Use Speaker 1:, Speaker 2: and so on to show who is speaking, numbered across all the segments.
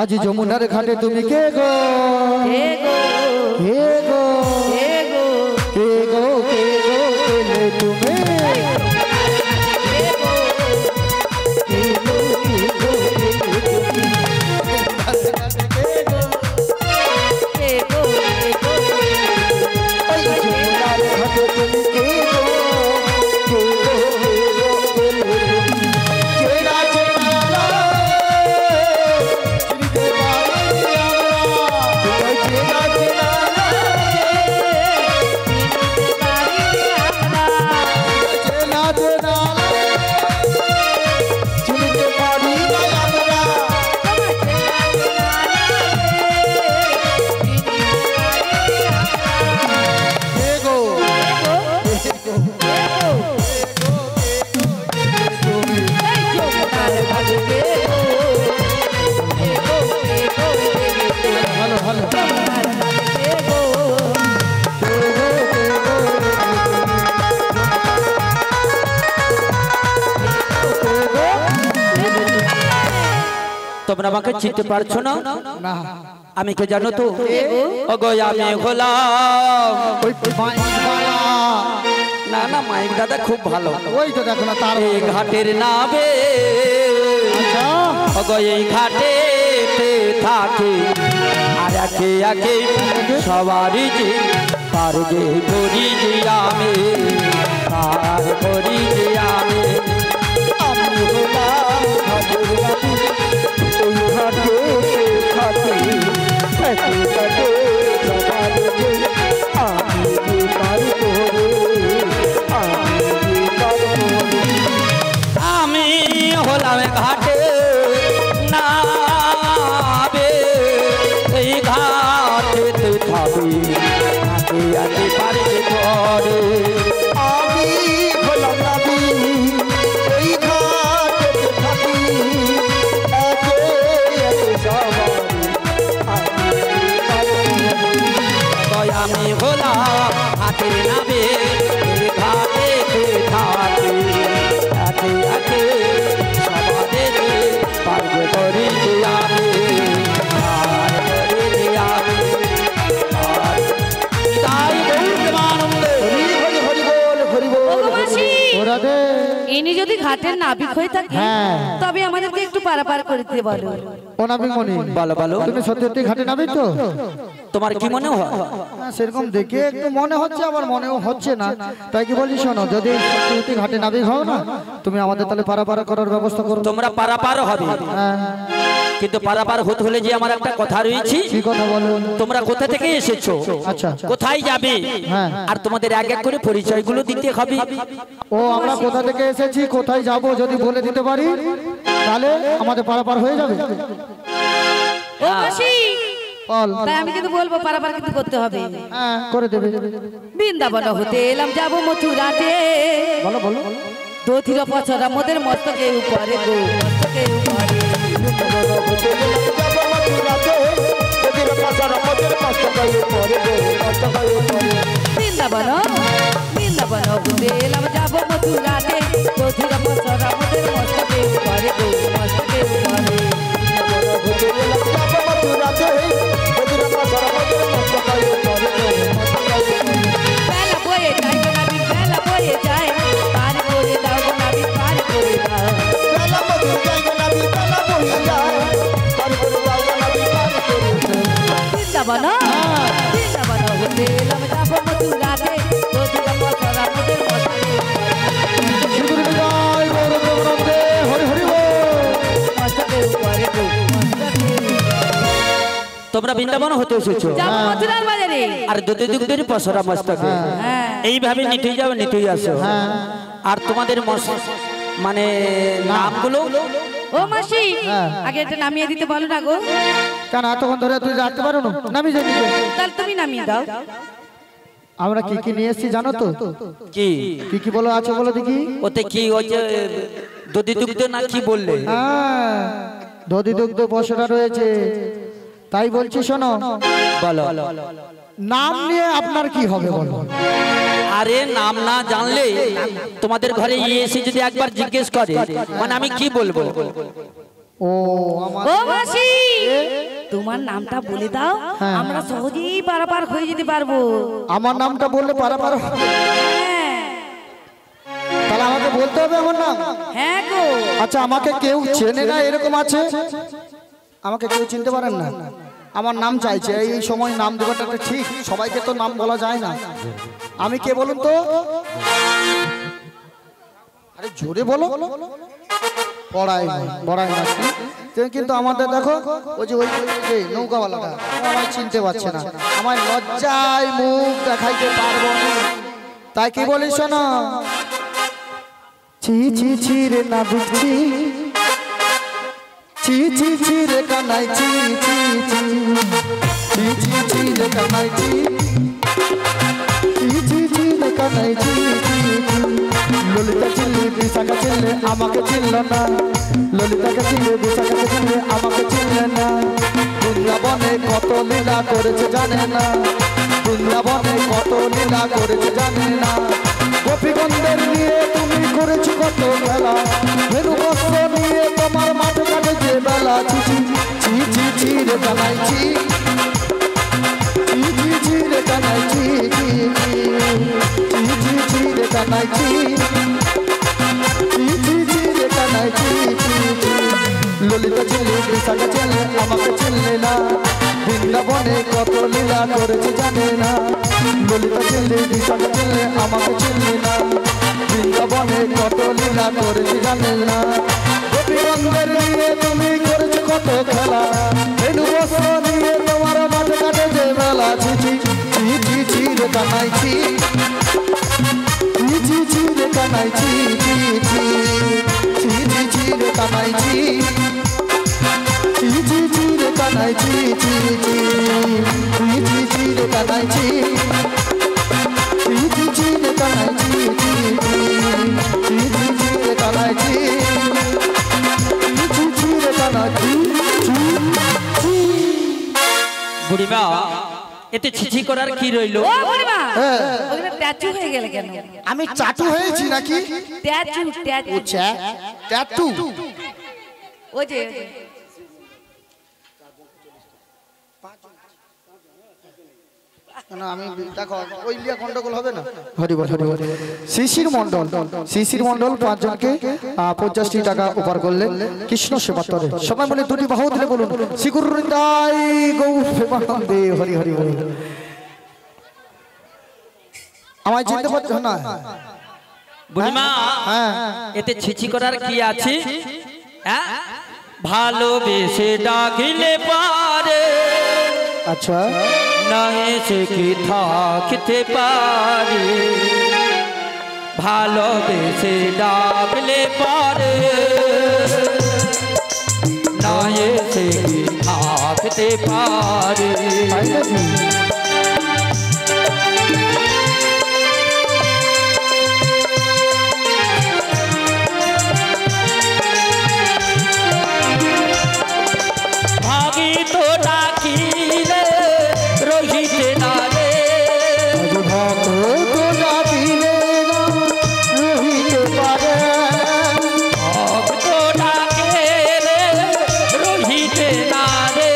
Speaker 1: आज যমুনার ঘাটে তুমি কে গো কে গো কে গো কে গো কে গো কে গো কেলে তুমি তোমরা আমাকে চিনতে পারছো না? না আমি কে জানো তো? ওগো আমি হলাম ওই মাইকওয়ালা। না না মাইক দাদা খুব ভালো, ওই তো দেখো না তার এই ঘাটের নাবে। আচ্ছা ওগো এই ঘাটেতে থাকে আর একে একে সবারই যে তার যে করি যে আমি তার করি যে আমি হলাম ঘাটের নাবে। আমি হলাম ঘাটে নাবে এই ঘাটে থাকি আগে পারে ঘরে। আমি হলাম নাবি এই ঘাটে থাকি আমি হলাম হাতের নাবে ঘাটে থাকে একে একে সমাজে পারবে করি যে আমি
Speaker 2: ইনি যদি ঘাটের নাবিক হয়ে থাকে তবে আমাদেরকে একটু পারাপার করে দিতে বলো।
Speaker 1: ও নাবিক মনি বলো বলো, তুমি সত্যি সত্যি ঘাটে নাবিক তো? তোমার কি মনে হয়? সেরকম দেখে একটু মনে হচ্ছে আবার মনেও হচ্ছে না, তাই কি বলছি শোনো, যদি সত্যি ঘাটে নাবিক হও না তুমি আমাদের তাহলে পারাপার করার ব্যবস্থা করো। তোমরা পারাপার হবে কিন্তু পারাপার হতে হলে যে আমার একটা কথা রয়েছে। কি কথা বলো? তোমরা কোথা থেকে এসেছো, আচ্ছা কোথায় যাবে, আর তোমাদের এক এক করে পরিচয়গুলো দিতে হবে। ও আমরা কোথা থেকে এসেছি কোথায় যাব যদি বলে দিতে পারি তাহলে আমাদের পারাপার হয়ে যাবে।
Speaker 2: ও মাসি তাই আমি কিন্তু বলবো পারাপার কিন্তু করতে হবে।
Speaker 1: হ্যাঁ করে দেবে।
Speaker 2: বৃন্দাবন হতে এলাম যাব মথুরাতে।
Speaker 1: বলো বলো।
Speaker 2: দধির পছরা মোদের মস্তকে উপরে গো মস্তকে উপরে। বৃন্দাবন বৃন্দাবন হতে এলাম যাব মথুরাতে। দধির পছরা মোদের মস্তকে উপরে গো মস্তকে উপরে। বেলা বয়ে যায় গো নাবি বেলা বয়ে যায় পার করে দাও গো নাবি পার করে দাও। বেলা বয়ে যায় গো নাবি বেলা বয়ে যায় পার করে দাও গো নাবি পার করে দাও। বৃন্দাবন বৃন্দাবন হতে এলাম যাব মথুরাতে। দধির পছরা মোদের মস্তকে মস্তকে উপরে গো মস্তকে।
Speaker 1: তোমরা বৃন্দাবন হতে এসেছো আর দুধে দুধের পসরা মস্তকে এইভাবে নিতেই যাও নিতেই আসো। আর তোমাদের মানে নামগুলো
Speaker 2: ও মাসি আগে এটা নামিয়ে দিতে বলো না গো।
Speaker 1: কেন এতক্ষণ ধরে তুই রাখতে পারো না? নামিয়ে যাবি
Speaker 2: তাহলে তুমি নামিয়ে দাও।
Speaker 1: আমরা কি কি নিয়ে এসেছি জানো তো? কি কি কি বলো আছে বলো দেখি। ওতে কি ওই যে দধি দুগ্ধ না কি বললে? হ্যাঁ দধি দুগ্ধ পসরা রয়েছে তাই বলছি শোনো। বলো নাম নিয়ে আপনার কি হবে বলো? আরে নাম না জানলে তোমাদের ঘরে এসে যদি একবার জিজ্ঞেস করে মানে আমি কি বলবো? ও
Speaker 2: ও মাসি তোমার নামটা বলে দাও, আমরা সহজেই পারাপার হয়ে যেতে পারবো।
Speaker 1: আমার নামটা বললে পারাপার? তাহলে আমাকে বলতে হবে আমার নাম?
Speaker 2: হ্যাঁ গো।
Speaker 1: আচ্ছা, আমাকে কেউ চেনে না এরকম আছে? আমাকে কেউ চিনতে পারেন না? আমার নাম চাইছে, এই সময় নাম দেওয়াটা ঠিক? সবাইকে তো নাম বলা যায় না। আমি কে বলুন তো? আরে জোরে বলো। পড়াই না কিন্তু আমাদের দেখো ওই যে নৌকাওয়ালাটা আমায় চিনতে পারছে না। আমার লজ্জায় মুখ দেখাইতে পারবো না, তাই কি বলিস শোনো, ছি ছি ছি রে না বুঝছি, ছি ছি ছি রে কানাই, ছি ছি ছি ছি ছি ছি রে কানাই, ছি ছি ছি রে কানাই, ছি ছি ছি। ললিতা চিনলে বিশাখা চিনলে আমাকে চিনল না, ললিতাকে চিনলে বিশাখাকে চিনলে আমাকে চিনলে না। বৃন্দাবনে কত লীলা করেছে জানে না, বৃন্দাবনে কত লীলা করেছে জানে না। গোপীগন্ধের নিয়ে তুমি করেছো কত খেলা, ভেরু বস্ত্র নিয়ে তোমার মাঠে কাটে যে বেলা। ছি ছি ছি ছি ছি রে কানাই, ছি ছি ছি রে কানাই, ছি ছি ছি ছি ছি রে কানাই, ছি ছি ছি রে কানাই, ছি ছি ছি। ললিতা চিনলে বিশাখা চিনলে আমাকে চিনলে না, বৃন্দাবনে কত লীলা করেছে জানে না। ললিতা চিনলে বিশাখা চিনলে আমাকে চিনলে না, বৃন্দাবনে কত লীলা করেছে জানে না। গোপীগন্ধের নিয়ে তুমি করেছো কত খেলা, ভেনু বস্ত্র নিয়ে তোমার মাঠে কাটে যে বেলা। ছি ছি ছি ছি ছি রে কানাই, ছি ছি ছি রে কানাই, ছি ছি ছি ছি ছি ছি রে কানাই, ছি ছি ছি রে কানাই, ছি ছি ছি ছি ছি রে কানাই, ছি ছি ছি রে কানাই, ছি ছি ছি ছি রে কানাই, ছি ছি রে কানাই, ছি।
Speaker 3: বুড়িমা, এতে ছিছি করার কি রইলো?
Speaker 2: ও বুড়িমা, ওখানে ট্যাটু হয়ে গেল কেন?
Speaker 1: আমি চাটু হয়েছি নাকি?
Speaker 2: ট্যাটু ট্যাটু
Speaker 1: ট্যাটু
Speaker 2: ওই যে
Speaker 1: না, আমি দেখো ওই লিয়া গন্ডগোল হবে না। হরিবল হরিবল। শিশির মন্ডল 5 জনকে 50টি টাকা উপহার করলেন কৃষ্ণ সেবাতরে। সবাই বলে দুটি বাহু দিলে বলুন শ্রী গুরু হৃদয় গৌর প্রেমানন্দে হরি হরি হরি। আমায় চিনতে পারছো না?
Speaker 3: বুড়িমা,
Speaker 1: হ্যাঁ,
Speaker 3: এতে ছিছি করার কি আছে? হ্যাঁ, ভালোবেসে ডাকিলে পারে,
Speaker 1: আচ্ছা,
Speaker 3: না এসে কি থাকতে পারে। ভালোবেসে ডাকলে পারে, না এসে কি থাকতে পারে। ভাগি তো ডাকিলে রহিতে না রে,
Speaker 1: ভক্ত ডাকিলে রহিতে পারে,
Speaker 3: ভক্ত ডাকিলে রহিতে না রে।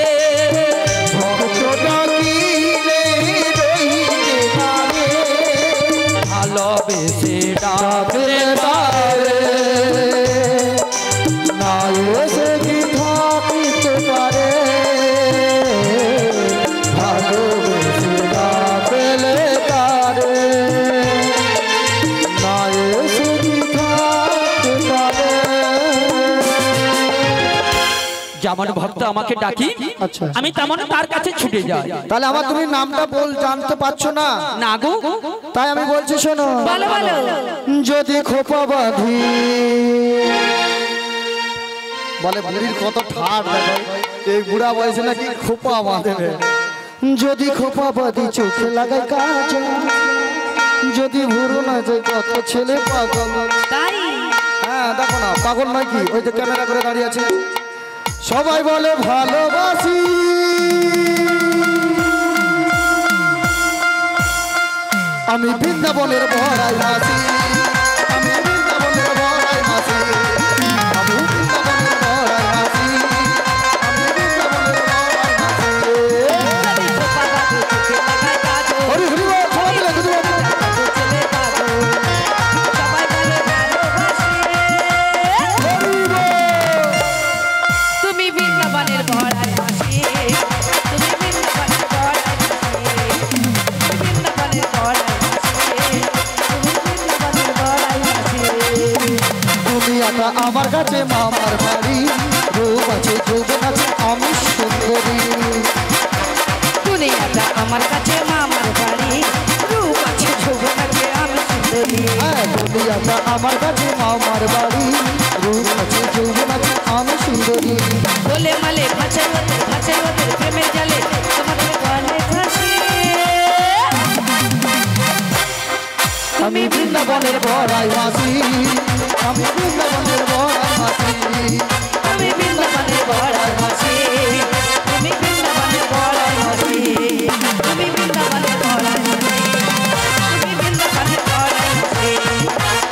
Speaker 1: ভক্ত ডাকিলে রহিতে পারে,
Speaker 3: ভালোবেসে ডাকলে পারে,
Speaker 1: না এসে কি থাকিতে পারে। ভালোবেসে ডাকলে পারে, না এসে কি থাকতে পারে।
Speaker 3: যেমন ভক্ত আমাকে ডাকি,
Speaker 1: আচ্ছা,
Speaker 3: আমি তেমন তার কাছে ছুটে যাই।
Speaker 1: তাহলে আমার তুমি নামটা জানতে পারছো না?
Speaker 3: না গো,
Speaker 1: তাই আমি বলছি শোনো।
Speaker 2: বলো বলো।
Speaker 1: যদি খোপা বাঁধি, বলে বুড়ির কত ঠাট দেখো, এই বুড়া বয়সে নাকি খোপা বাঁধে। যদি খোপা বাঁধি চোখে লাগাই কাজ, যদি ভুরু না যায় কত ছেলে পাগল।
Speaker 2: তাই
Speaker 1: হ্যাঁ দেখো না, পাগল নয় কি? ওই যে ক্যামেরা করে দাঁড়িয়ে আছে। সবাই বলে ভালোবাসি, আমি বৃন্দাবনের ভরাই মাসি, আমি বৃন্দাবনের ভরাই মাসি, আমি বৃন্দাবনের ভরাই মাসি, আমি বৃন্দাবনের ভরাই মাসি। কাছে মামার বাড়ি রূপ আছে যৌবন আছে আমি সুন্দরী
Speaker 2: দুনিয়াটা আমার কাছে মামার বাড়ি রূপ আছে যৌবন আছে আমি সুন্দরী
Speaker 1: হ্যাঁ দুনিয়াটা আমার কাছে মামার বাড়ি রূপ আছে যৌবন আছে আমি সুন্দরী
Speaker 2: বলে মালে ভাষায় ওদের প্রেমের জালে তোমাদের গলে ফাঁসি
Speaker 1: আমি বৃন্দাবনের বড়াই মাসি আমি বৃন্দাবনের বড়াই মাসি
Speaker 2: আমি বৃন্দাবনের বড়াই মাসি আমি বৃন্দাবনের বড়াই মাসি আমি বৃন্দাবনের বড়াই মাসি আমি বৃন্দাবনের বড়াই মাসি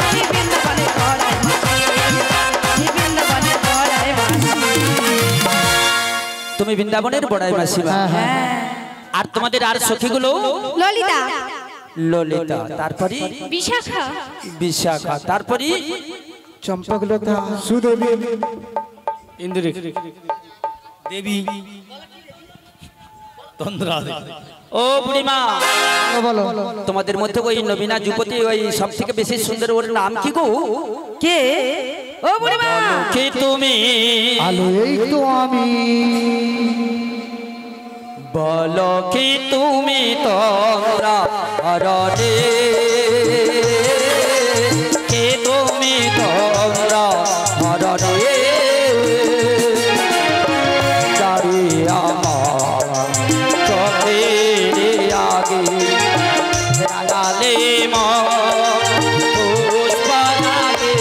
Speaker 2: আমি বৃন্দাবনের বড়াই মাসি আমি বৃন্দাবনের বড়াই মাসি
Speaker 3: তুমি বৃন্দাবনের বড়াই মাসিমা
Speaker 2: হ্যাঁ
Speaker 3: আর তোমাদের আর সখীগুলো
Speaker 2: ললিতা
Speaker 3: ললিতা তারপরে
Speaker 2: বিশাখা
Speaker 3: বিশাখা তারপরে
Speaker 1: চম্পকলতা সুদেবী
Speaker 4: ইন্দ্রিক দেবী তন্দ্রা
Speaker 3: ও বুড়িমা
Speaker 1: বলো
Speaker 3: তোমাদের মধ্যে ওই নবীনা যুবতী ওই সব থেকে বেশি সুন্দর ওর নাম কি গো
Speaker 2: কে ও বুড়িমা
Speaker 3: কি তুমি
Speaker 1: আলো এই তো আমি
Speaker 3: বলো কি তুমি তোমরা হরণে কে তুমি তোমরা হরণে চারি আমার চোখের আগে রাগালে পুষ্পনাগে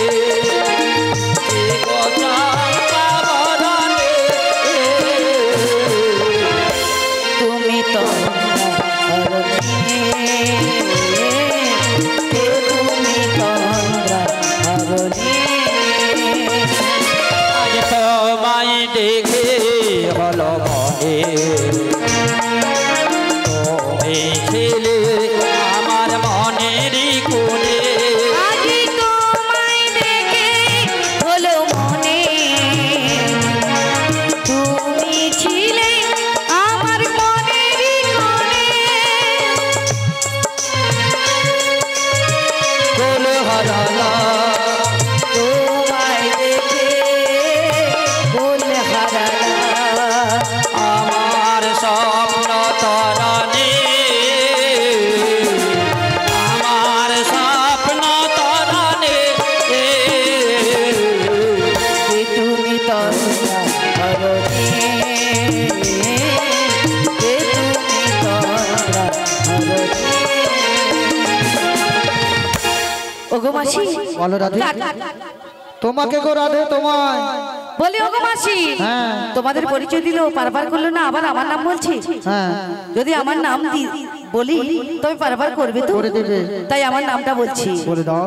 Speaker 2: তুমি তো তুমি তন্দ্রা হরণে
Speaker 3: আজ তোমায় দেখে হলো মনে তুমি ছিলে আমার মনেরই কোণে
Speaker 2: আজি তোমায় দেখে হলো মনে তুমি ছিলে আমার মনেরই কোণে
Speaker 3: কোল হারালা
Speaker 2: তোমায় দেখে বলে হারালা
Speaker 3: আমার স্বপ্ন তরানে আমার স্বপ্ন তরানে
Speaker 2: যে তুমি তন্দ্রা হরণে যে তুমি তন্দ্রা হরণে ওগো মাসি
Speaker 1: বলো রাধে
Speaker 2: ডাক।
Speaker 1: তোমাকে গো রাধে তোমায়
Speaker 2: বলি ওগো মাসি
Speaker 1: হ্যাঁ।
Speaker 2: তোমাদের পরিচয় দিল পারবার করলো না আবার আমার নাম বলছি
Speaker 1: হ্যাঁ
Speaker 2: যদি আমার নাম বলি তবে পারবার করবে তো
Speaker 1: করে দেবে।
Speaker 2: তাই আমার নামটা বলছি
Speaker 1: বলে দাও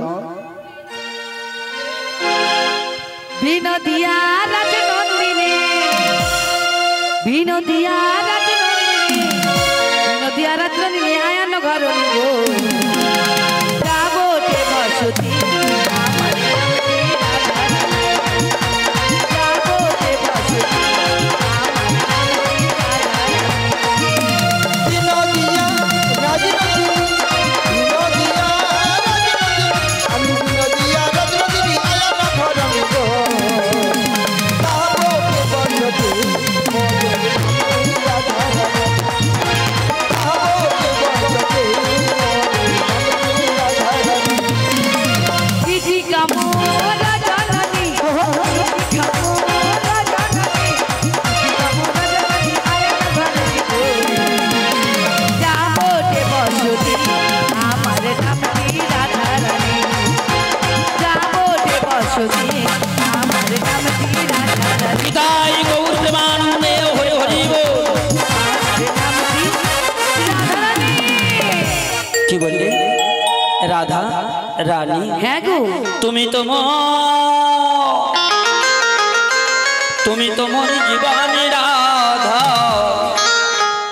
Speaker 2: বিনোদিয়া রাজনন্দিনী বিনোদিয়া রাজনন্দিনী বিনোদিয়া রাজনন্দিনী আয়ান ঘর গো যাবতে বসতি আমার নামটি রাধারানী। যাবতে বসতি আমার নামটি রাধারানী।
Speaker 1: বিনোদিয়া রাজনন্দিনী বিনোদিয়া রাজনন্দিনী আমি বিনোদিয়া রাজনন্দিনী আয়ানা ঘরম গো তাবতে বসতি মোরে রাধারানী তাবতে বসতি মোরে রাধারানী
Speaker 2: চিঠি কামো রাজনন্দিনী চিঠি কামো রাজনন্দিনী চিঠি কামো রাজনন্দিনী আয়ান ঘর গো যাবতে বসতি আমার নামটি রাধারানী। যাবতে বসতি আমার নামটি রাধারানী।
Speaker 3: বিদায় গৌর প্রেমানন্দে হরি হরি বল
Speaker 2: আমার নামটি রাধারানী।
Speaker 3: কি বললি রাধা রানী
Speaker 2: হ্যাঁ গো
Speaker 3: তুমি তো তুমি তো মোর জীবনের রাধা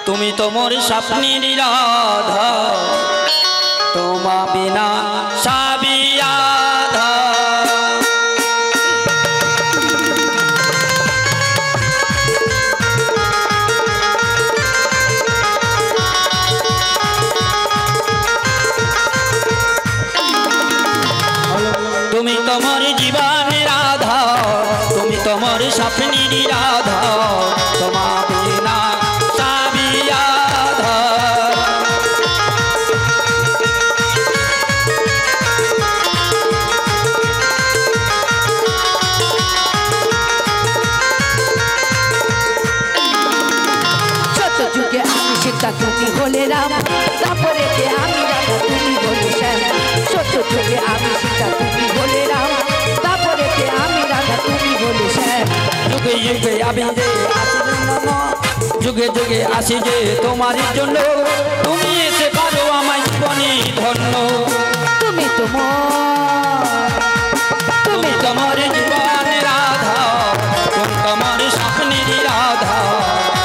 Speaker 3: তুমি তো মোর স্বপ্নের রাধা তোমা বিনা সাবিয়াধা তুমি তো মোর জীবনের রাধা স্বপ্নের রাধা তোমা বিনা সাবিয়াধা
Speaker 2: সত্য যুগে আমি সীতা তুমি হলে রাম তারপরেতে আমি রাধা তুমি হলে শ্যাম সত্য যুগে আমি সীতা তুমি হলে রাম তারপরেতে আমি রাধা তুমি হলে শ্যাম
Speaker 3: যুগে যুগে আমি যে আসি যুগে যুগে আসি যে তোমারই জন্য তুমি এসে পারো আমার জীবনে ধন্য
Speaker 2: তুমি
Speaker 3: তুমি তোমার জীবনে রাধা তুমি তোমার স্বপ্নের রাধা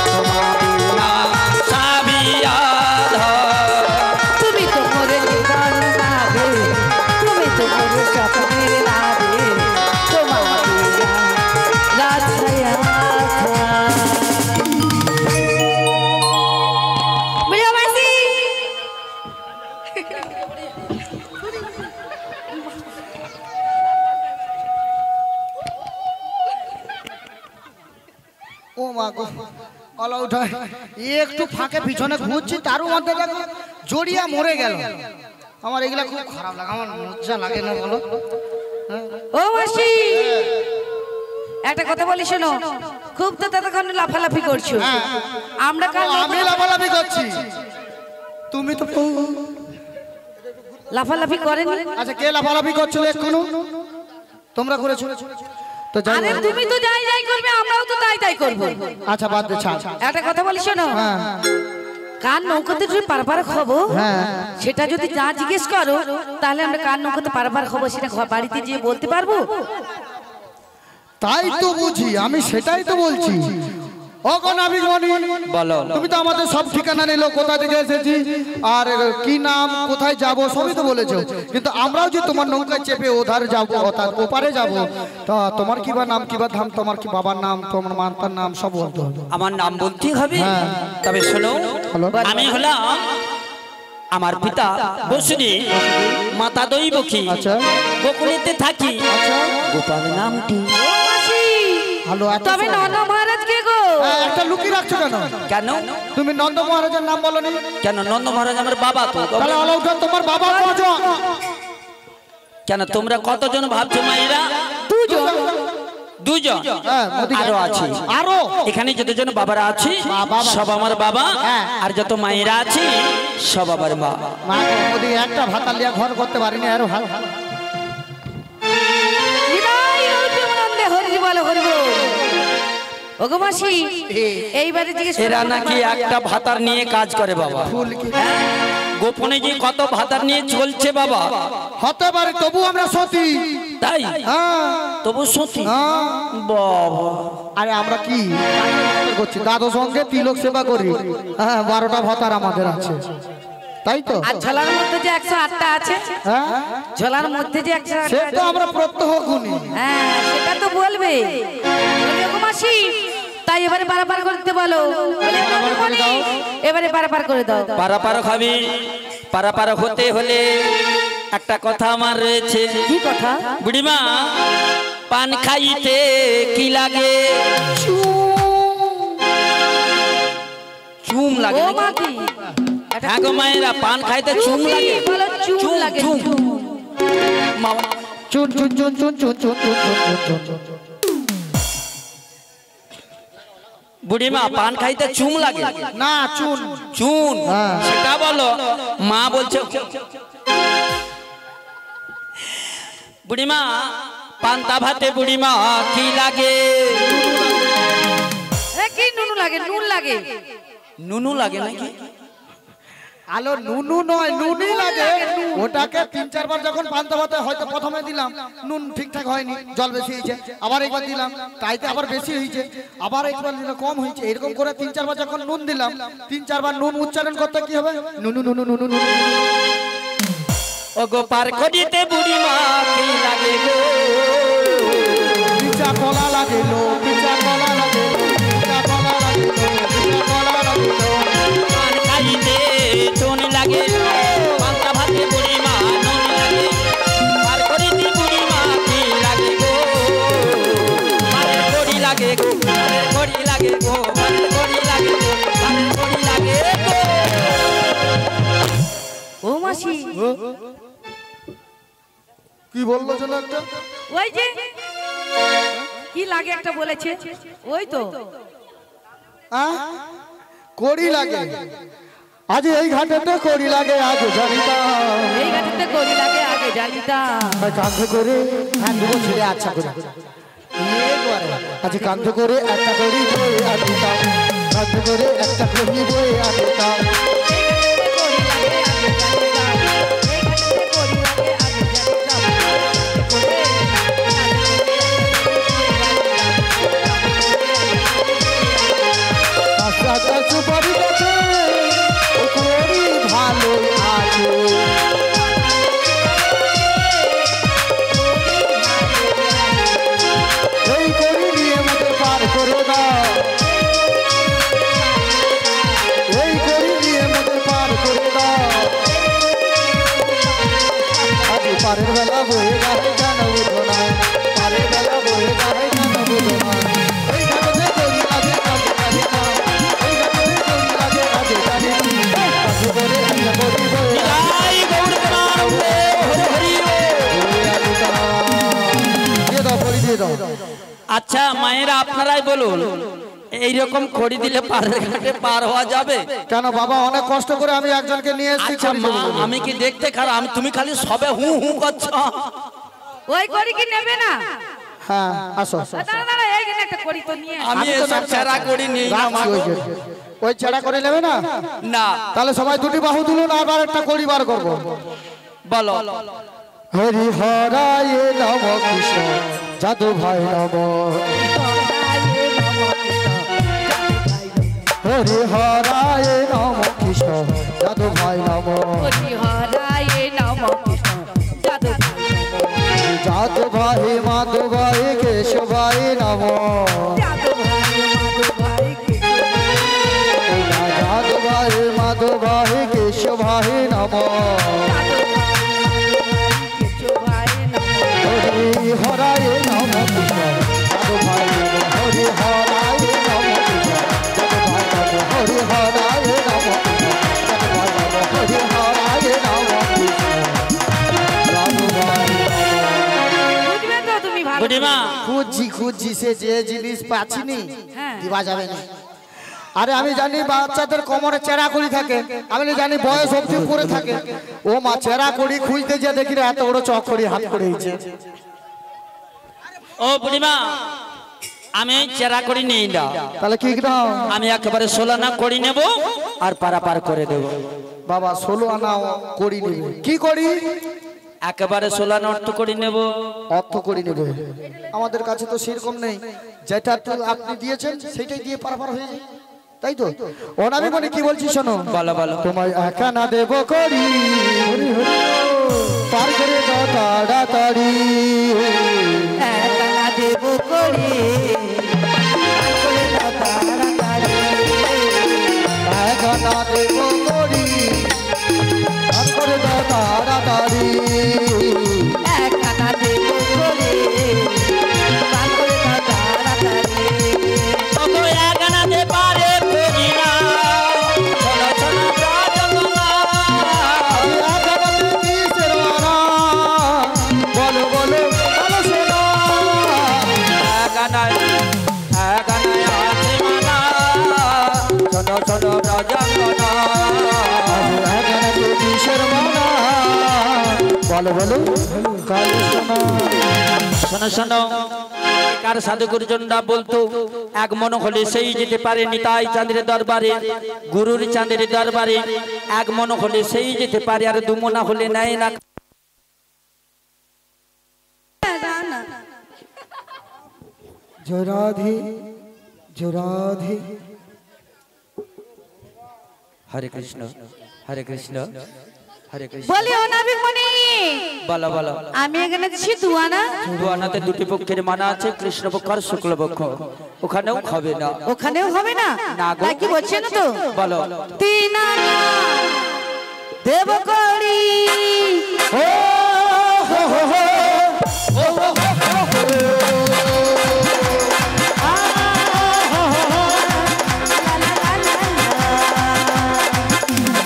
Speaker 3: তোমা বিনা সাবিয়াধা
Speaker 2: তুমি তো মোরে জীবন রাধে তুমি তো মোরে স্বপ্নের রাধে তোমার রাধা বুঝা পাইছি
Speaker 1: ও মা গো গলা উঠায় একটু ফাঁকে পিছনে ঘুরছি তারও মধ্যে দেখো জড়িয়া মরে গেল আমার এগুলা খুব খারাপ লাগে আমার লজ্জা লাগে না বলো
Speaker 2: ও মাসি একটা কথা বলি শোনো খুব তো ততক্ষণ লাফালাফি করছো আমরা কাল
Speaker 1: আমি লাফালাফি করছি তুমি তো
Speaker 2: লাফালাফি করেন
Speaker 1: আচ্ছা কে লাফালাফি করছিল এক্ষুনি তোমরা করেছো তো যাই
Speaker 2: আরে তুমি তো যাই যাই করবে আমরাও তো তাই তাই করব
Speaker 1: আচ্ছা বাদ দে ছাড়
Speaker 2: একটা কথা বলি শোনো কার নৌকাতে যদি পারাপার খাবো সেটা যদি যা জিজ্ঞেস করো তাহলে আমরা কার নৌকাতে পারাপার খাবো সেটা বাড়িতে গিয়ে বলতে পারবো
Speaker 1: তাই তো বুঝি আমি সেটাই তো বলছি
Speaker 3: বলো
Speaker 1: তুমি তো আমাদের সব ঠিকানা নিলো কোথা থেকে এসেছি আর কি নাম কোথায় যাব সবই তো বলেছো কিন্তু আমরাও যে তোমার নৌকায় চেপে ওধারে যাবো ওপারে যাব তা তোমার কি বা নাম কি বা ধাম তোমার কি বাবার নাম তোমার মাতার নাম সব বলতে হবে
Speaker 3: আমার নাম বলতে হবে তবে শোনো আমি হলাম আমার পিতা বসুনি মাতা দৈবকী
Speaker 1: আচ্ছা
Speaker 3: গোকুলেতে থাকি
Speaker 1: আচ্ছা
Speaker 3: গোপাল নামটি
Speaker 1: ভালো
Speaker 2: তবে নন্দ মহারাজ কে গো
Speaker 1: একটা লুকিয়ে রাখছো কেন
Speaker 3: কেন
Speaker 1: তুমি নন্দ মহারাজের নাম বলনি
Speaker 3: কেন নন্দ মহারাজ আমার বাবা তো
Speaker 1: তাহলে অলৌটা তোমার বাবা কজন
Speaker 3: কেন তোমরা কতজন ভাবছো মাইরা দুজন আরো আছে
Speaker 1: আরো
Speaker 3: এখানে যতজন বাবারা আছে সব আমার বাবা আর যত মায়েরা আছে সব আমার মা
Speaker 1: মা ওদিকে একটা ভাতা লিয়া ঘর করতে পারিনি আরো ভালো
Speaker 2: এইবারে
Speaker 3: এরা নাকি একটা ভাতার নিয়ে কাজ করে বাবা গোপনে যে কত ভাতার নিয়ে চলছে বাবা
Speaker 1: হতে পারে তবু আমরা সতী
Speaker 3: তাই তবু সতী বাবা
Speaker 1: আরে আমরা কি করছি দাদু সঙ্গে তিলক সেবা করি হ্যাঁ 12টা ভাতার আমাদের আছে তাই তো
Speaker 2: আর ঝোলার মধ্যে যে 108টা আছে
Speaker 1: হ্যাঁ
Speaker 2: ঝোলার মধ্যে যে 108টা
Speaker 1: সে তো আমরা প্রত্যহ গুনি
Speaker 2: হ্যাঁ সেটা তো বলবে মাসি তাই এবারে পারাপার করতে বলো এবারে পারাপার করে দাও
Speaker 3: পারাপার খাবি পারাপার হতে হলে একটা কথা আমার রয়েছে
Speaker 2: কি কথা
Speaker 3: বুড়িমা পান খাইতে কি লাগে চুম লাগে
Speaker 2: ও মা কি
Speaker 3: হ্যাঁ গো মায়েরা পান খাইতে চুম লাগে
Speaker 2: চুম লাগে
Speaker 1: চুন চুন চুন চুন চুন চুন চুন চুন
Speaker 3: বুড়িমা পান খাইতে চুম লাগে
Speaker 1: না চুন
Speaker 3: চুন সেটা বলো মা বলছে বুড়িমা পান্তা ভাতে বুড়িমা কি লাগে
Speaker 2: কি নুনু লাগে নুন লাগে
Speaker 3: নুনু লাগে নাকি
Speaker 1: আলো নুনু নয় নুনই লাগে ওটাকে 3-4 বার যখন পান্তা ভাতে হয়তো প্রথমে দিলাম নুন ঠিকঠাক হয়নি জল বেশি হয়েছে আবার একবার দিলাম তাইতে আবার বেশি হয়েছে আবার একবার দিলে কম হয়েছে এরকম করে 3-4 বার যখন নুন দিলাম 3-4 বার নুন উচ্চারণ করতে কি হবে নুনু নুনু নুনু নুনু
Speaker 3: ও গো পার করিতে বুড়িমা কি লাগে গো
Speaker 1: পিচা কলা লাগেলো পিচা কলা লাগেলো পিচা কলা লাগেলো পিচা কলা লাগেলো
Speaker 3: পান খাইতে চুন লাগে পান্তা ভাতে বুড়িমা নুন লাগে পার করিতে বুড়িমা কি লাগে গো পার করি লাগে
Speaker 1: বললো যেন একটা
Speaker 2: ওই যে কি লাগে একটা বলেছে ওই তো
Speaker 1: কড়ি লাগে আজ এই ঘাটেতে কড়ি লাগে আজ জানিতাম
Speaker 2: এই ঘাটেতে কড়ি লাগে আগে জানিতাম
Speaker 1: কাঁধে করে হ্যাঁ দুটো ছেলে আচ্ছা করে আজ কাঁধে করে একটা কড়ি বয়ে আনতাম কাঁধে করে একটা কড়ি বয়ে আনতাম সুপারি গাছে কড়ি ভালো আছে এই কড়ি নিয়ে মতো পার করে দাও এই কড়ি নিয়ে মতো পার করে দাও আজ পারের বেলা বয়ে গায়ে কেন বুঝো না পারের বেলা বয়ে গায়ে কেন বুঝো না এই গাছে কড়ি লাগে কাজে কাজে না এই গাছে কড়ি লাগে কাজে কাজে কাজে করে একটা কড়ি বয়ে
Speaker 3: জয় গৌর প্রেমানন্দে হরি হরি
Speaker 1: দিয়ে দাও কড়ি দিয়ে দাও
Speaker 3: আচ্ছা মায়েরা আপনারাই বলুন এইরকম খড়ি দিলে পারের ঘাটে পার হওয়া যাবে?
Speaker 1: কেন বাবা অনেক কষ্ট করে আমি একজনকে নিয়ে এসেছি
Speaker 3: আচ্ছা মা আমি কি দেখতে খারাপ তুমি খালি সবে হু হু করছো
Speaker 2: ওই কড়ি কি নেবে না
Speaker 1: হ্যাঁ আসো
Speaker 2: দাঁড়া দাঁড়া এইখানে একটা কড়ি তো নিয়ে
Speaker 3: আমি এসব ছেঁড়া করি নেই না মা গো।
Speaker 1: ওই ছেড়া করে নেবে না
Speaker 3: না
Speaker 1: তাহলে সবাই দুটি বাহু তুলুন আবার একটা কড়ি বার করবো
Speaker 3: বলো
Speaker 1: হরি হরায় নম কৃষ্ণ যাদু ভাই নম হরি হরায় নম কৃষ্ণ যাদু ভাই নম
Speaker 2: হরায় নম কৃষ্ণ যাদু
Speaker 1: যাদু ভাই মাধু ভাই কেশবাই নম
Speaker 2: যাদু ভাই
Speaker 1: যাদু ভাই মাধু ভাই কেশবাই নম হরি হরায় নম কৃষ্ণ যাদু ভাই নম হরি হরায় নম কৃষ্ণ যাদু ভাই নম হরি হরায় নম কৃষ্ণ যাদু ভাই নম হরি হরায় নম কৃষ্ণ যাদু ভাই
Speaker 2: বুঝবে তো তুমি ভালো
Speaker 3: বুড়িমা
Speaker 1: খুঁজছি সে যে জিনিস পাচ্ছিনি
Speaker 2: হ্যাঁ।
Speaker 1: দিবা যাবে না আরে আমি জানি বাচ্চাদের কোমরে চেরা করি থাকে আমি জানি বয়স অবধি করে থাকে ও মা চেরা করি খুঁজতে যে দেখি এত বড় চক করি হাত করে দিয়েছে
Speaker 3: ও বুড়িমা আমি চেরা করি নেই না
Speaker 1: তাহলে কি দাও
Speaker 3: আমি একেবারে 16 আনা করি নেব আর পারাপার করে দেব
Speaker 1: বাবা 16 আনা করি নেবে কি করি
Speaker 3: একেবারে 16 আনা অর্থ করি নেব
Speaker 1: অর্থ করি নেবে আমাদের কাছে তো সেরকম নেই যেটা তো আপনি দিয়েছেন সেটাই দিয়ে পারাপার হয়ে যায় তাই তো অনামি মানে কি বলছি শোনো
Speaker 3: বলো বলো
Speaker 1: তোমায় একা না দেব করি হরি হরি পার করে দাও তাড়াতাড়ি
Speaker 2: একা দেব করি
Speaker 1: একা না দেব করি পার করে দাও তাড়াতাড়ি
Speaker 2: একা দেব করি পার করে দাও তাড়াতাড়ি
Speaker 3: তত একানা দে পারে করি না ছোলা ছোলা প্রাজনা
Speaker 1: একা না দেব কিসের মানা বলো বলো বলো শোনা
Speaker 3: একানা আছে মানা ছোলা ছোলা প্রাজনা
Speaker 1: একা না দেব কিসের মানা বলো বলো কালো শোনা
Speaker 3: শোনো শোনো কার সাধু গুরুজনরা বলতো এক মন হলে সেই যেতে পারে নিতাই চাঁদের দরবারে গুরুর চাঁদের দরবারে এক মন হলে সেই যেতে পারে আর দুমনা হলে নেয় না
Speaker 1: জোরাধি জোরাধি
Speaker 3: হরে কৃষ্ণ হরে কৃষ্ণ হরে কৃষ্ণ
Speaker 2: বলি ও নাবিক মনি
Speaker 3: বলো বলো
Speaker 2: আমি এখানে দিচ্ছি দুয়ানা
Speaker 3: দুয়ানাতে দুটি পক্ষের মানা আছে কৃষ্ণ পক্ষ আর শুক্ল পক্ষ ওখানেও হবে না
Speaker 2: ওখানেও হবে না
Speaker 3: না গো।
Speaker 2: তাই কি বলছেন তো
Speaker 3: বলো
Speaker 2: তিন আনা দেব করি
Speaker 1: ও হো হো হো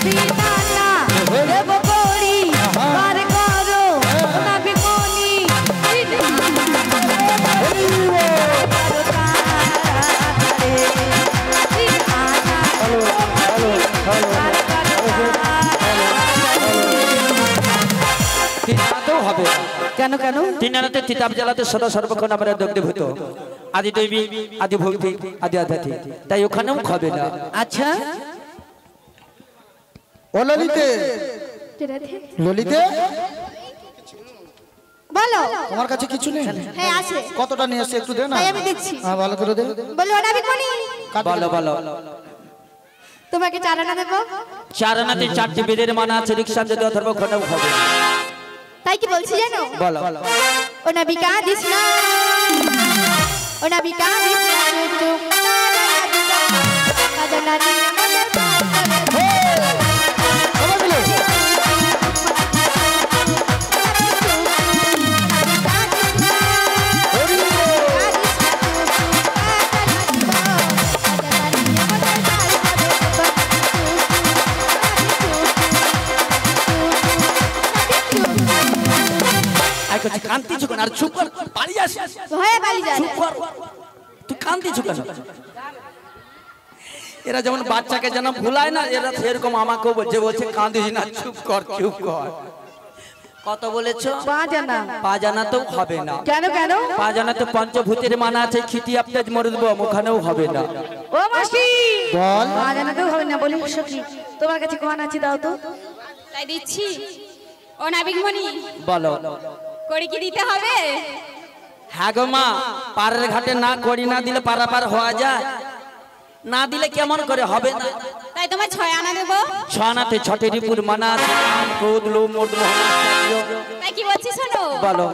Speaker 2: তিন আনা দেব করি পার করো নাবিক মনি
Speaker 3: হবে
Speaker 2: কেন কেন?
Speaker 3: তিন আনাতে তিতাব জ্বালাতে সদা সর্বক্ষণ আমরা দগ্ধভূত আদি দেবী আদি ভৌতিক আদি আধ্যাত্মিক, তাই ওখানেও হবে না।
Speaker 2: আচ্ছা
Speaker 1: ও ললিতে, ললিতে
Speaker 5: বলো।
Speaker 1: তোমার কাছে কিছু নেই?
Speaker 5: হ্যাঁ আছে।
Speaker 1: কতটা নিয়ে এসে একটু দে না।
Speaker 5: তাই আমি দেখছি।
Speaker 1: হ্যাঁ ভালো করে দে।
Speaker 5: বলো নাবিকমণি,
Speaker 3: বলো বলো।
Speaker 5: তোমাকে চারানা দেবো।
Speaker 3: চারানাতে চারটি বেদের মানা আছে, রিক্সা যদি অথর্ব খণ্ডও হবে।
Speaker 5: তাই কি বলছি জানো?
Speaker 3: বলো।
Speaker 5: ও নাবিকা দিসনা, ও নাবিকা দিসনা চুপ কাজনা নিয়ে আমাদের
Speaker 3: কান্তিছ কেন? আর চুপ কর, পালিয়ে আসি।
Speaker 5: ভয়ে পালিয়ে যায়।
Speaker 3: চুপ কর, তুই কান্তিছ কেন? এরা যেমন বাচ্চাকে যেন ভুলায় না, এরা সেরকম আমাকেও বলছে কান্দিস না, চুপ কর চুপ কর। কত বলেছো? পা জানাতেও হবে না।
Speaker 2: কেন কেন?
Speaker 3: পা জানাতে পঞ্চভূতের মানা আছে, খিতি আপনাজ মরদব ওখানেও হবে না।
Speaker 2: ও মাসি
Speaker 1: বল।
Speaker 2: মা জানাতেও হবে না বলি সখী, তোমার কাছে কোন আছে দাও তো।
Speaker 5: তাই দিচ্ছি। ও নাবিকমণি,
Speaker 3: বলো।
Speaker 5: করে কি দিতে হবে?
Speaker 3: হ্যাঁ গো মা, পাড়ের ঘাটে না করি না দিলে পারাপার হওয়া যায়, না দিলে কেমন করে হবে না।
Speaker 5: তাই তোমার 6 আনা দেবো।
Speaker 3: ছনাতে ছটে রিপুর মানা আছে, ক্রোধ লোভ মোদ মোহ।
Speaker 5: তাই কি বলছি শোনো।
Speaker 3: বলো।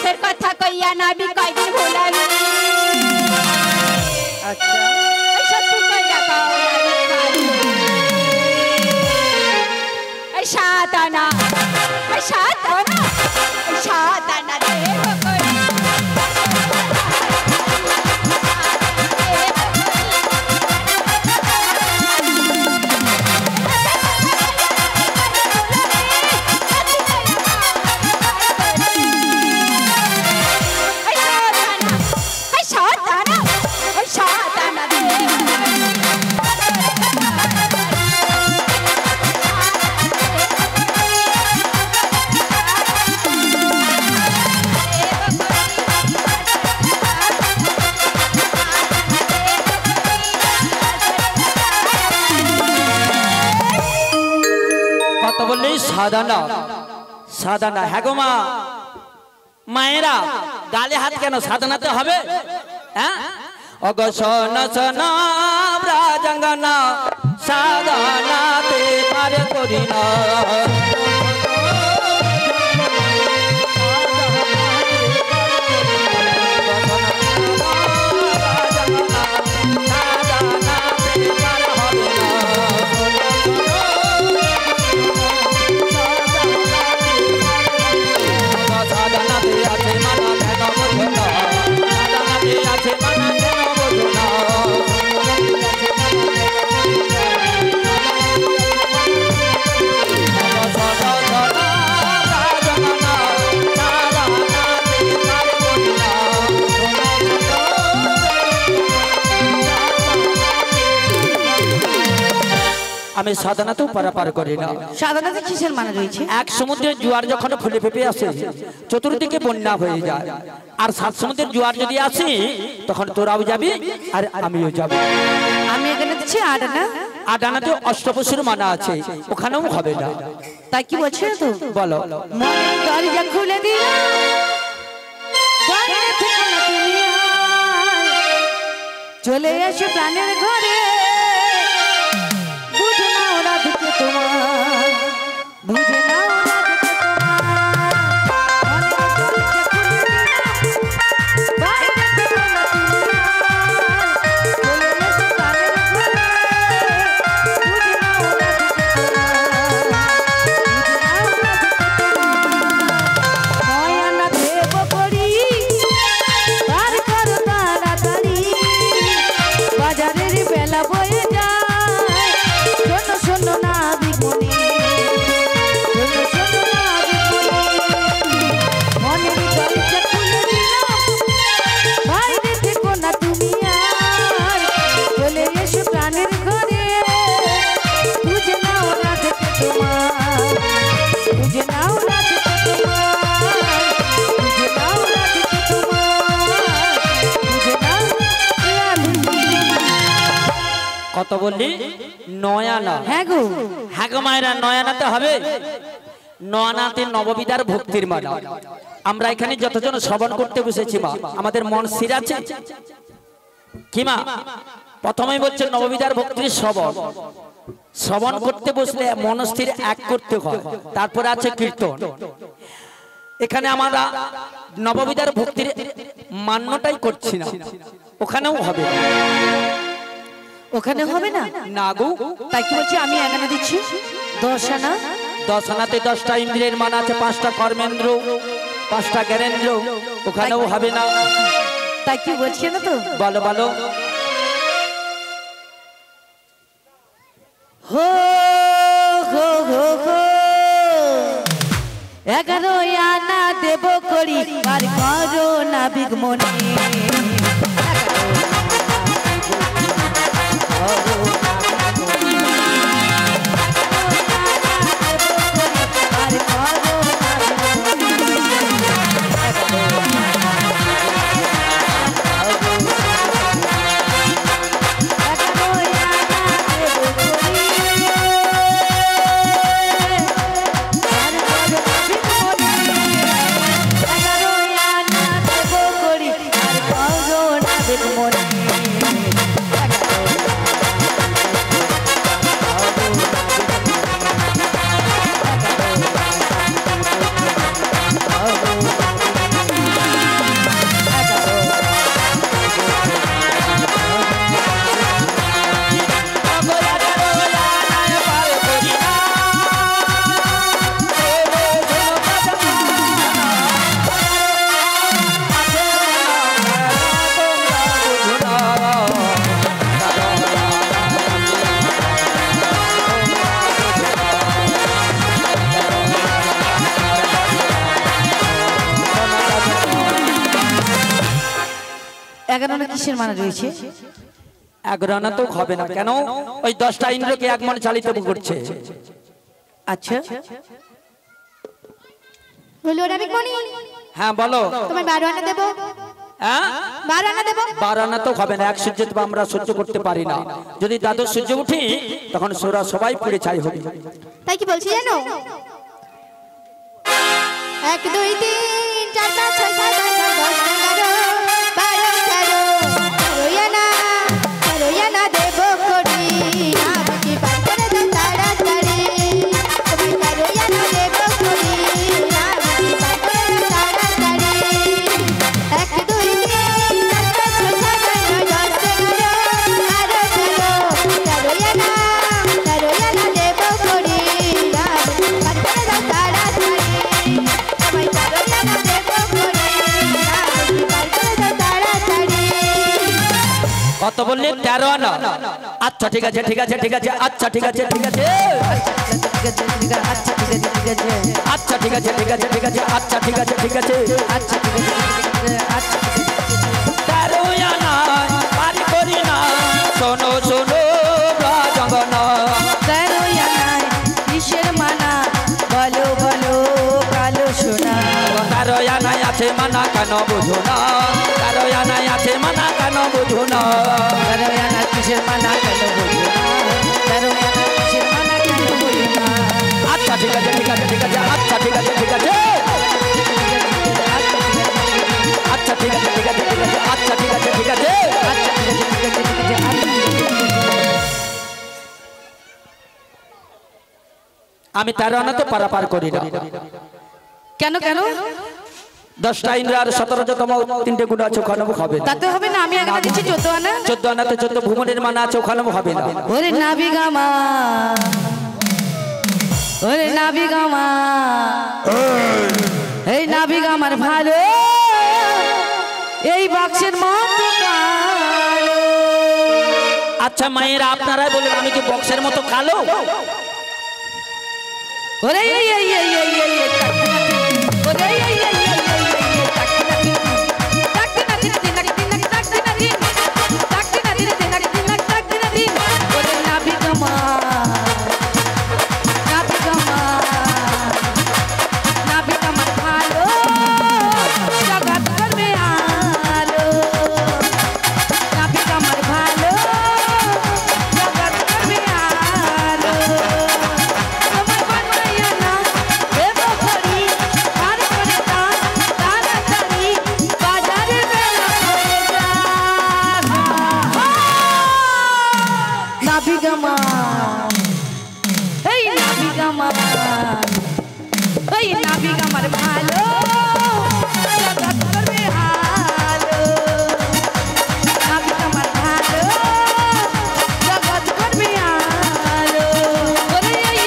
Speaker 5: ফের কথা কইয়া নাবি কয়দিন ভুলাবি।
Speaker 2: আচ্ছা
Speaker 5: এই শত্রু কইরা পাও নাবি। এই সাতানা, এই সাতানা, এই সাতানা দেব কই।
Speaker 3: সাদানা সাদানা। হ্যাঁ গো মা, মায়েরা গালে হাত কেন? সাধনাতে হবে। হ্যাঁ অগো সোনা সোনা ব্রাজঙ্গনা, সাধনাতে পারে করি না। আমি সাধনাতেও পারাপার করি না।
Speaker 2: সাধনাতে কিসের মানে রয়েছে?
Speaker 3: এক সমুদ্রের জোয়ার যখন ফুলে ফেপে আসে, চতুর্দিকে বন্যা হয়ে যায়, আর 7 সমুদ্রের জোয়ার যদি আসে তখন তোরাও যাবি আর আমিও যাব।
Speaker 2: আমি এখানে দিচ্ছি আডানা।
Speaker 3: আডানাতে অষ্টপশুর মানা আছে, ওখানেও হবে না।
Speaker 2: তাই কি বলছো তো?
Speaker 3: বলো।
Speaker 2: মনের দরজা খুলে দিল, বাইরে থেকে না তুমি চলে এসো প্রাণের ঘরে। বুঝে না ওরা দিকে তোমার, বুঝে না ওরা দিকে তোমার। বাইরে থেকে না তুমি চলে এসো প্রাণের ঘরে। বুঝে না ওরা দিকে তোমার, মায়া না দেব করি পার কর তাড়াতাড়ি, বাজারের বেলা
Speaker 3: কত বললি? নয়ানা।
Speaker 2: হ্যাঁ গো।
Speaker 3: হ্যাঁ গো মায়েরা, নয়ানাতে হবে। নয়ানাতে নববিধার ভক্তির মালা। আমরা এখানে যতজন শ্রবণ করতে বসেছি মা, আমাদের মন স্থির আছে কি মা? প্রথমেই বলছে নববিধার ভক্তির শ্রবণ। শ্রবণ করতে বসলে মন স্থির এক করতে হয়। তারপরে আছে কীর্তন। এখানে আমরা নববিধার ভক্তির মান্যটাই করছি না, ওখানেও হবে।
Speaker 2: ওখানে হবে না?
Speaker 3: না গো।
Speaker 2: তাই কি বলছি আমি এখানে দিচ্ছি 10 আনা।
Speaker 3: 10 আনাতে 10টা ইন্দ্রিয়ের মান আছে, 5টা কর্মেন্দ্র, 5টা জ্ঞানেন্দ্র, ওখানেও হবে না।
Speaker 2: তাই কি বলছি না তো?
Speaker 3: বলো বলো।
Speaker 2: হো হো হো হো 11 আনা দেব করি আর করো না বিগমনে। কিসের মানা রয়েছে?
Speaker 3: 11 আনা তো হবে না। কেন? ওই 10টা ইন্দ্রকে এক মনে চালিত করছে।
Speaker 2: আচ্ছা
Speaker 5: বলো রাবিকমণি।
Speaker 3: হ্যাঁ বলো।
Speaker 5: তোমার 12 আনা দেব।
Speaker 3: হ্যাঁ
Speaker 5: 12 আনা দেব।
Speaker 3: 12 আনা তো হবে না, এক সূর্য তো আমরা সহ্য করতে পারি না। যদি দ্বাদশ সূর্য উঠি তখন সোরা সবাই পুড়ে ছাই হবে।
Speaker 5: তাই কি বলছি জানো? 1 2 3 4 5 6 7 8 9 10 11 12 13 আনা দেব করি আমি কি পার করে দাও তাড়াতাড়ি। তোমার 13 আনা দেব করি আমি কি পার করে দাও তাড়াতাড়ি। 1 2 3 4 5 6 7 8 9 10 11 12 13 আনা দেব করি আমি পার করে দাও তাড়াতাড়ি। তোমার 13 আনা দেব করি আমি পার করে দাও তাড়াতাড়ি।
Speaker 3: কত বললে? 13 আনা। আচ্ছা ঠিক আছে ঠিক আছে ঠিক আছে। আচ্ছা ঠিক আছে ঠিক আছে। আচ্ছা ঠিক আছে ঠিক আছে ঠিক আছে। আচ্ছা ঠিক আছে ঠিক আছে।
Speaker 2: আচ্ছা ঠিক আছে আচ্ছা
Speaker 3: 13 আনা পারি করি না, শোনো শোনো রাজঙ্গনা।
Speaker 2: 13 আনায় কিসের মানা বলো বলো কালো সোনা।
Speaker 3: 13 আনায় আছে মানা কেন বুঝো না? 13 আনায় আছে মানা কেন বুঝো না?
Speaker 2: 13 আনায় কিসের মানা কেন বলো না? 13 আনায় কিসের মানা কেন বলো না?
Speaker 3: আচ্ছা ঠিক আছে ঠিক আছে ঠিক আছে। আচ্ছা ঠিক আছে ঠিক আছে। আচ্ছা ঠিক আছে ঠিক আছে ঠিক আছে। আচ্ছা ঠিক আছে ঠিক আছে। আমি 13 আনাতে পারাপার করি না।
Speaker 2: কেন কেন?
Speaker 3: 10টা ইন্দ্র আর 17তম 3টে গুণ আছে, ওখানেও হবে না।
Speaker 2: তাতে হবে না। আমি এখানে দিচ্ছি 14 আনা।
Speaker 3: 14 আনাতে 14 ভুবনের মান আছে, ওখানেও হবে না।
Speaker 2: ওরে নাবিগামা ওরে নাবিগামা এই নাবিগামার ভালো এই বাক্সের মতো কালো।
Speaker 3: আচ্ছা মায়েরা আপনারাই বলেন, আমি কি বক্সের মতো কালো?
Speaker 2: ওরে এই এই এই এই এই এই ওরে এই এই এই এই নাভি গামা এই নাভি গামা এই নাভি গামার ভালো জগৎ করবে হালো নাভি গামার ভালো জগৎ করবে হালো ওরে এই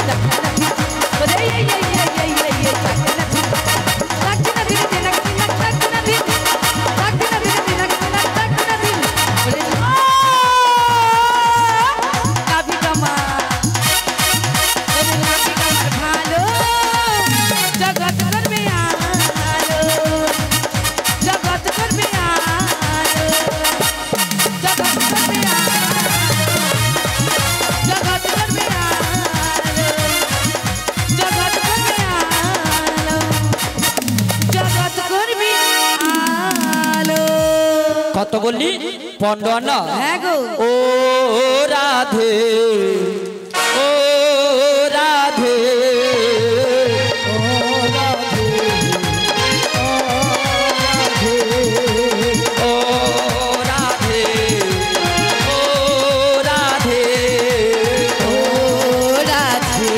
Speaker 2: চাকনা ওরে এই চাকনা চাকনা দিন দিন চাকনা দিন চাকনা দিন দিন চাকনা দিন ওরে নাভি গামা ওরে নাভি গামার ভালো জগৎ করবে আলো জগৎ করবে আলো জগৎ করবে আলো জগৎ করবে আলো জগৎ করবে আলো জগৎ করবে আলো
Speaker 3: কত বললি 15 না
Speaker 2: হ্যাঁ গো
Speaker 3: ও রাধে ও রাধে ও রাধে ও রাধে ও রাধে
Speaker 2: ও রাধে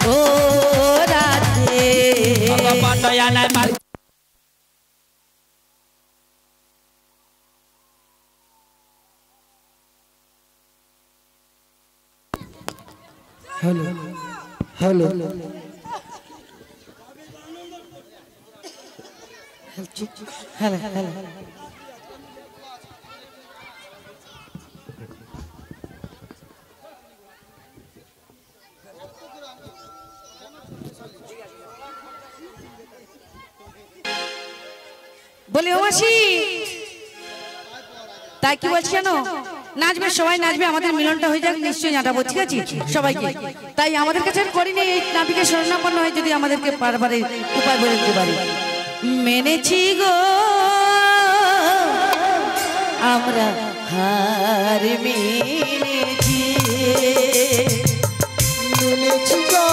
Speaker 2: ও রাধে
Speaker 3: পাটয়ানায় মার
Speaker 1: হ্যালো হ্যালো
Speaker 2: হ্যালো হ্যালো বলে ও মাসি তাই কি বলছি জানো নাচবে সবাই নাচবে আমাদের মিলনটা হয়ে যাক নিশ্চয়ই নাটাবো ঠিক আছে সবাইকে তাই আমাদের কাছে করিনি এই নাবিকে শরণাপন্ন হয়ে যদি আমাদেরকে পারবারে উপায় বলে দিতে পারি মেনেছি গো আমরা হার মেনেছি
Speaker 1: মেনেছি গো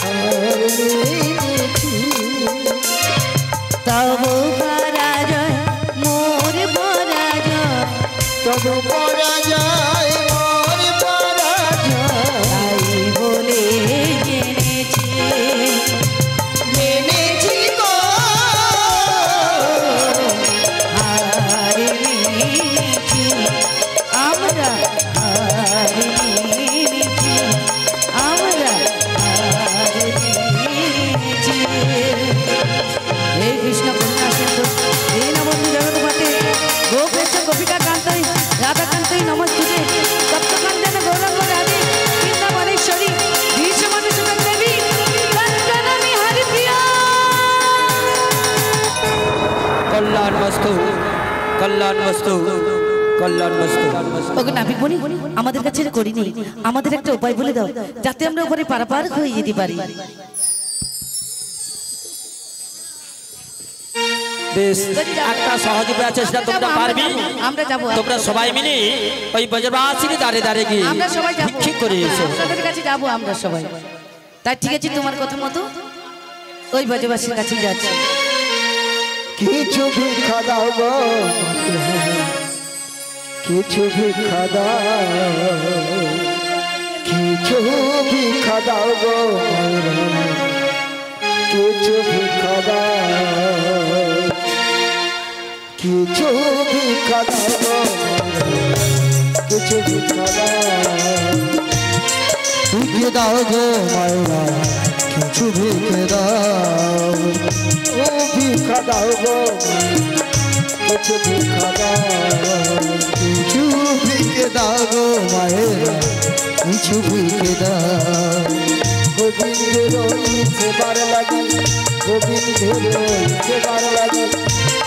Speaker 1: হার মেনেছি
Speaker 2: তবু পরাজয় মোর পরাজয়
Speaker 1: তবু পরাজয় মোর পরাজয়
Speaker 2: তাই বলে জেনেছি
Speaker 1: মেনেছি গো
Speaker 2: হার মেনেছি আমরা হার মেনেছি আমরা হার মেনেছি হে কৃষ্ণ করুণা সিন্ধু হে নবন্ধু জগৎপতে গোপেশ গোপিকা কান্তই রাধা কান্তই নমস্তুতে সপ্তকাঞ্চন গৌরাঙ্গ রাধে বৃন্দাবনেশ্বরী ভীষ্মধুসূদন দেবী কাঞ্চনানি হরিপ্রিয়া
Speaker 3: কল্যাণ বস্তু কল্যাণ বস্তু কল্যাণ বস্তু
Speaker 2: ওকে নাবিক বলি আমাদের কাছে করি নেই আমাদের একটা উপায় বলে দাও যাতে আমরা উপরে পারাপার হয়ে যেতে পারি
Speaker 3: বেশ একটা সহজ উপায় আছে সেটা তোমরা পারবি
Speaker 2: আমরা যাবো
Speaker 3: তোমরা সবাই মিলে ওই বজ্রবাসীর দাঁড়ে দাঁড়ে গিয়ে
Speaker 2: আমরা সবাই যাবো
Speaker 3: ভিক্ষে করে এসো
Speaker 2: আপনাদের কাছে যাবো আমরা সবাই তাই ঠিক আছে তোমার কথা মতো ওই ব্রজবাসীর কাছে যাচ্ছি
Speaker 1: কিছু ভিক্ষা দাও গো কিছু ভিক্ষা দাও কিছু ভিক্ষা দাও গো কিছু ভিক্ষা দাও কিছু ভিক্ষা দাও গো কিছু ভিক্ষা দাও ভিক্ষে দাও গো মায়েরা কিছু ভিক্ষে দাও ও ভিক্ষা দাও গো কিছু ভিক্ষা দাও কিছু ভিক্ষে দাও গো মায়েরা কিছু ভিক্ষে দাও গোবিন্দের সেবার লাগি গোবিন্দের সেবার লাগি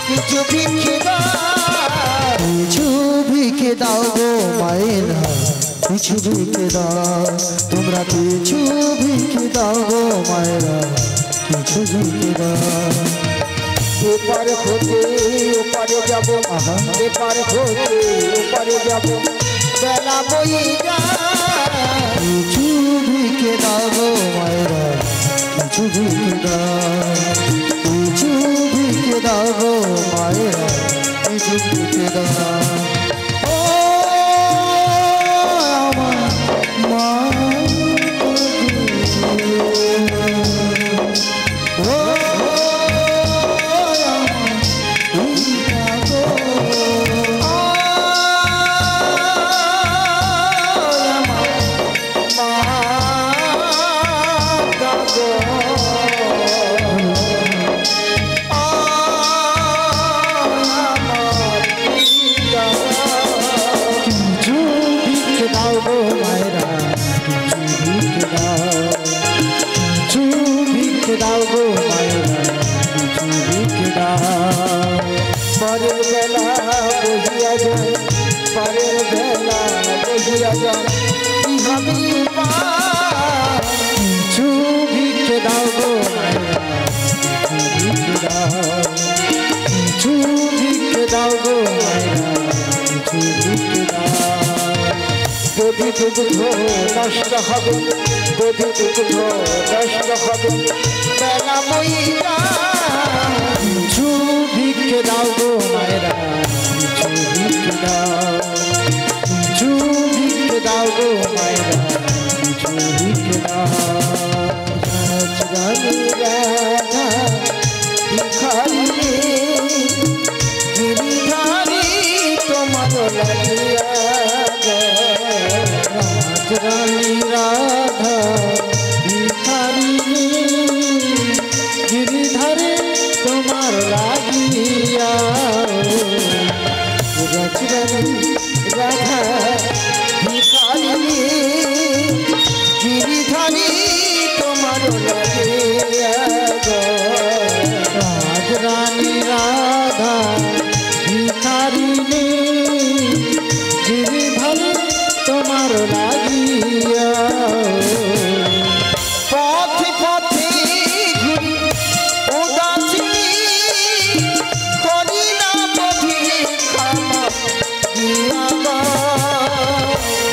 Speaker 1: কিছু ভিক্ষে দাও কিছু ভিক্ষে দাও গো মায়েরা কিছু ভিক্ষে দাও তোমরা কিছু ভিক্ষে দাও গো মায়েরা কিছু ভিক্ষে দাও এপার হতে ওপারে যাব এপার হতে ওপারে যাব বেলা বই যায় কিছু ভিক্ষে দাও গো মায়েরা কিছু ভিক্ষে দাও কিছু ভিক্ষে দাও গো মায়েরা কিছু পুঁতে দাও ও আমার মা ও পরের বেলা বহিয়া যায় পরের বেলা বহিয়া যায় কি ভাবি কিছু ভিক্ষে দাও গো মায়েরা কিছু ভিক্ষে দাও কিছু ভিক্ষে দাও গো মায়েরা কিছু ভিক্ষে দাও যদি দুগ্ধ নষ্ট হবে যদি দুগ্ধ নষ্ট হবে বেলা বইয়া কিছু ভিক্ষে দাও গো মায়েরা কিছু ভিক্ষে দাও কিছু ভিক্ষে দাও গো মায়েরা কিছু ভিক্ষে দাও রাধা ভিখারি গিরিধারী তোমার লাগিয়া রাজরানী রাধা ভিখারি গিরিধারে তোমার লাগিয়া রাজরানী রাধা ভিখারি গিরিধারী তোমার লাগিয়া রাজরানী রাধা ভিখারি গিরিধারী তোমার লাগিয়া পথে পথে ঘুরি উদাসিনী করি না পথে খামা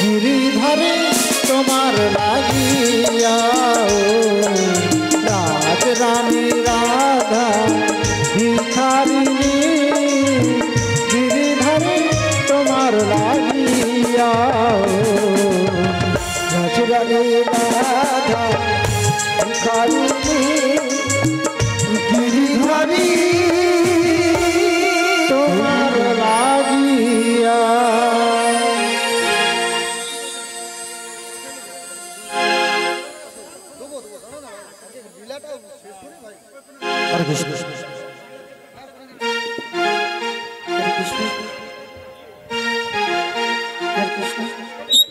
Speaker 1: গিরিধারে তোমার লাগিয়া রাজরানী রাধা ভিখারিণী গিরিধারে তোমার লাগিয়া রাজরানী রাধা ভিখারিণী গিরিধারী তোমার লাগিয়া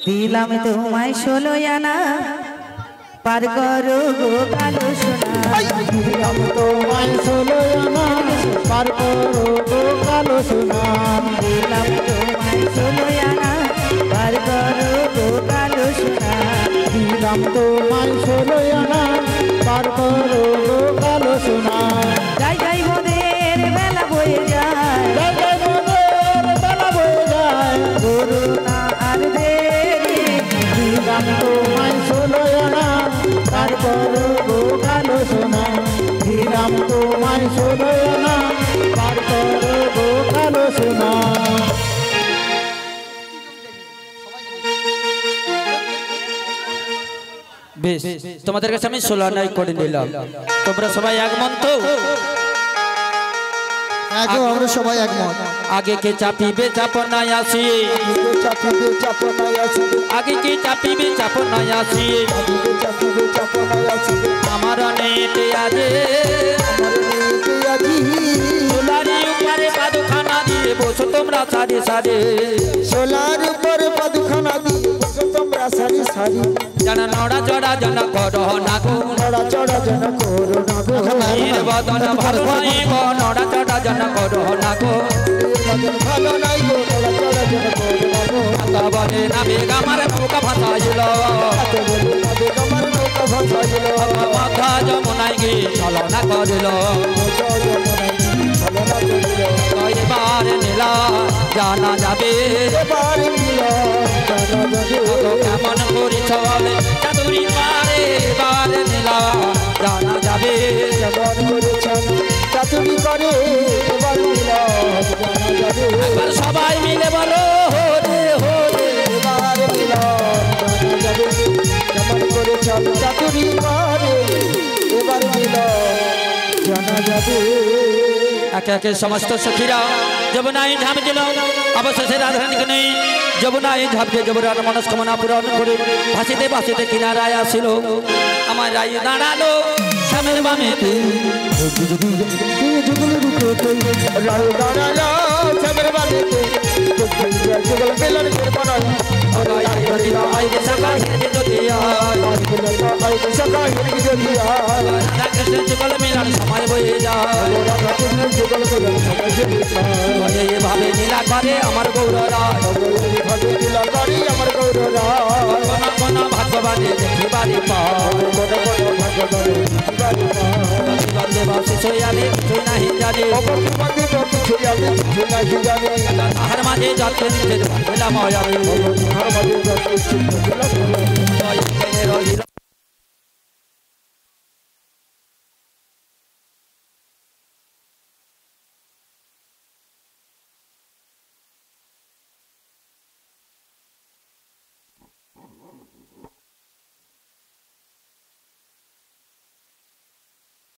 Speaker 2: দিলাম তোমায় 16 আনা পার করো গো কালো সোনা
Speaker 1: দিলাম তোমায় 16 আনা পার করো গো কালো সোনা
Speaker 2: দিলাম তোমায় 16 আনা পার করো গো কালো সোনা
Speaker 1: দিলাম তোমায় 16 আনা পার করো গো কালো সোনা
Speaker 2: যাই যাই বোনের বেলা বয়ে যায়
Speaker 1: জয় জয় মোদের বেলা বয়ে যায়
Speaker 2: গুরু না আর দেরি
Speaker 1: দিলাম তোমায় 16 আনা পার করো গো কালো সোনা দিলাম তোমায় 16 আনা পার করো গো কালো সোনা
Speaker 3: বেশ তোমাদের কাছে আমি 16 আনাই করে নিলাম তোমরা সবাই একমত তো
Speaker 1: আগে আমরা সবাই একমত
Speaker 3: আগে কে চাপিবে চাপনায় আসি
Speaker 1: চাপিবে চাপনায় আসি
Speaker 3: আগে কে চাপিবে চাপনায় আসি
Speaker 1: চাপিবে চাপনায় আসি
Speaker 3: আমার নেতে আজে
Speaker 1: আমার মেয়েকে আজি
Speaker 3: সোলারি উপরে পাদুখানা দিয়ে বসো তোমরা সারি সারি
Speaker 1: সোলার উপর পাদুখানা দিয়ে বসো তোমরা সারি সারি
Speaker 3: জানা নড়া চড়া জানা করো না গো
Speaker 1: নড়া চড়া যেন করো না গো
Speaker 3: এর বদন ভালো নাই গো নড়া চড়া জানা করো না গো
Speaker 1: বদন ভালো নাই গো নড়া চড়া যেন করো না গো
Speaker 3: তা বলে না বেগ আমার নৌকা ভাসাইল
Speaker 1: এত বলে না বে তোমার নৌকা ভাসাইল
Speaker 3: মাথা যমুনায় গিয়ে ছলনা করিল
Speaker 1: ছলনা করিল
Speaker 3: এবার নীলা জানা যাবে
Speaker 1: এবার মিল জানা যাবে
Speaker 3: কেমন করি চলে চাতুরি পারে এবার নীলা জানা যাবে
Speaker 1: কেমন করেছেন
Speaker 2: চাতুরি করে এবার মিলন জানা যাবে
Speaker 3: একবার সবাই মিলে বলো হরে হরে
Speaker 2: এবার মিলন জানা যাবে কেমন করে চল চাতুরি করে এবার মিলন জানা যাবে
Speaker 3: একে একে সমস্ত সখীরা যমুনায় ঝাঁপ দিল অবশেষে রাধারানীকে নেই যমুনায় ঝাঁপ দিয়ে যমুনার মনস্কামনা পূরণ করে ভাসিতে ভাসিতে কিনারায় আসিল আমার রাই দাঁড়ালো স্বামীর বামেতে
Speaker 2: রায় দাঁড়ালো সাগর বাড়িতে যুগল মিলন নির্মাণ
Speaker 3: যুগল মিলন সময় বয়ে যায় এভাবে নীলা করে আমার গৌররা
Speaker 2: আমার গৌররা
Speaker 3: কোন ভাগ্যবানে দেখিবারে শিশুয়ালে কিছুই নাহি জানে তাহার মাঝে যত নিজের